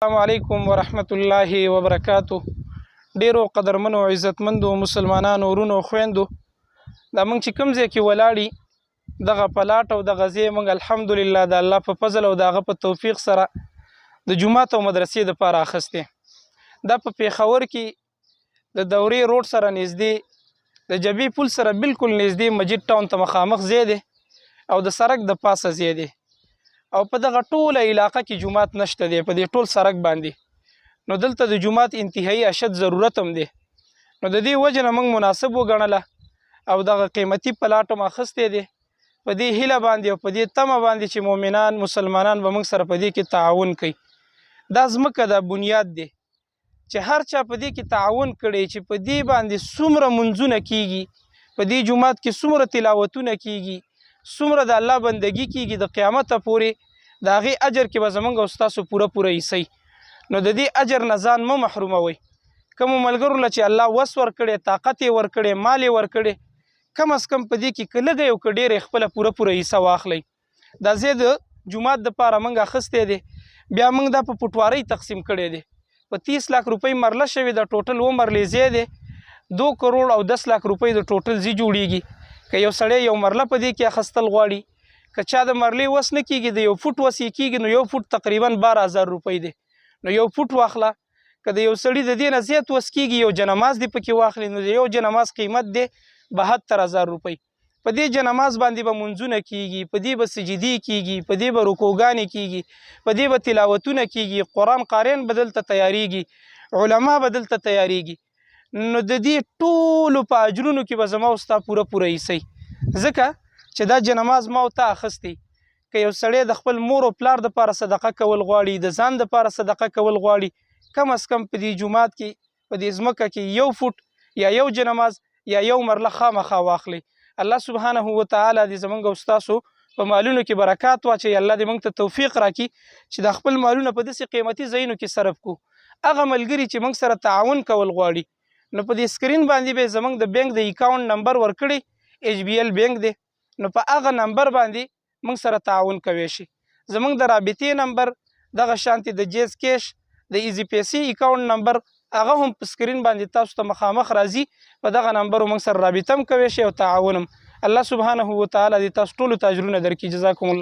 السلام علیکم ورحمت الله وبرکاتو. ډیرو قدرمنو عزتمندو مسلمانانو ورونو خويندو دا موږ چې کوم ځای کې ولاړی دغه پلاټ او دغه ځای موږ الحمدلله د الله په فضل او دغه په توفیق سره د جومات او مدرسې دپاره اخیستې. دا په پېښور کې د دورې روډ سره نږدې د جبی پل سره بالکل نږدې مسجد ټاون ته مخامخ ځای دی او د سړک د پاسه ځای دی او په دغه ټوله علاقه کې جومات نشته دی، په دې ټول سړک باندې. نو دلته د جومات انتهایی اشد ضرورت هم دی. نو د دې وجه نه موږ مناسب وګڼله او دغه قیمتي پلاټ هم اخیستی دی په دې هیله باندې او په دې تمه باندې چې مؤمنان مسلمانان به موږ سره په دې کې تعاون کوي. دا ځمکه د بنیاد دی چې هر چا په دې کې تعاون کړی چې په دې باندې څومره منځونه کیږي، په دې جومات کې څومره تلاوتونه کیږي، څومره د الله بندگی کیږي، د قیامته پورې د هغې اجر کې به زموږ او ستاسو پوره حصه. نو د دې اجر نه ځان مه محروموئ. کومو ملګرو له چې الله وس ورکړی، طاقت یې ورکړی، مال یې ورکړی، کم از کم په دې کې که لږه یو که ډېره خپله پوره حصه واخلئ. دا ځای د جومات دپاره موږ اخیستی دی، بیا موږ دا په پټوارۍ تقسیم کړی دی. په 30 लाख روپۍ مرله شوې ده، ټوټل 2 مرلې ځای دی، 2 کروڑ او 10 लाख روپۍ د ټوټل ځای جوړیږي. که یو سړی یو مرله په دې کې اخیستل غواړي، که چا د مرلې وس نه کیږي، د 1 فوټ وس یې کیږي، نو 1 فوټ تقریبا 12,000 روپۍ دی. نو 1 فوټ واخله. که د یو سړي د دې نه زیات وس کیږي، یو جنماز دی پکې واخلي، نو د یو جنماز قیمت دی 72,000 روپۍ. په دې جنماز باندې به منځونه کیږي، په دې به سجدې کیږي، په دې به رکوګانې کیږي، په دې به تلاوتونه کیږي، قرآن قاریان به دلته تیاریږي، علما به دلته تیاریږي. نو د دې ټولو په اجرونو کې به زما او ستا پوره حصه. ځکه چې دا جنماز ما او ته اخیستی، که یو سړی د خپل مور او پلار دپاره صدقه کول غواړي، د ځان دپاره صدقه کول غواړي، کم از کم په دې جومات کې په دې ځمکه کې 1 فوټ یا یو جنماز یا یو مرله خامخا واخلئ. الله سبحانه وتعالی دې زموږ او ستاسو په مالونو کې برکات واچوي. الله دې موږ ته توفیق راکړي چې د خپل مالونه په داسې قیمتي ځایونو کې صرف کړو. هغه ملګري چې موږ سره تعاون کول غواړي، نو په دې سکرین باندې به زموږ د بینک د اکاونټ نمبر ورکړي، HBL بینک دی، نو په هغه نمبر باندې موږ سره تعاون کوی شي. زموږ د رابطې نمبر دغه شانتې د جیز کیش د ایزي پیسې اکاونټ نمبر هغه هم په سکرین باندې تاسو ته مخامخ راځي. په دغه نمبر موږ سره رابطه هم کوی شي او تعاون هم. الله سبحانه وتعالی دې تاسو ټولو ته اجرونه درکړي. جزاکم الله.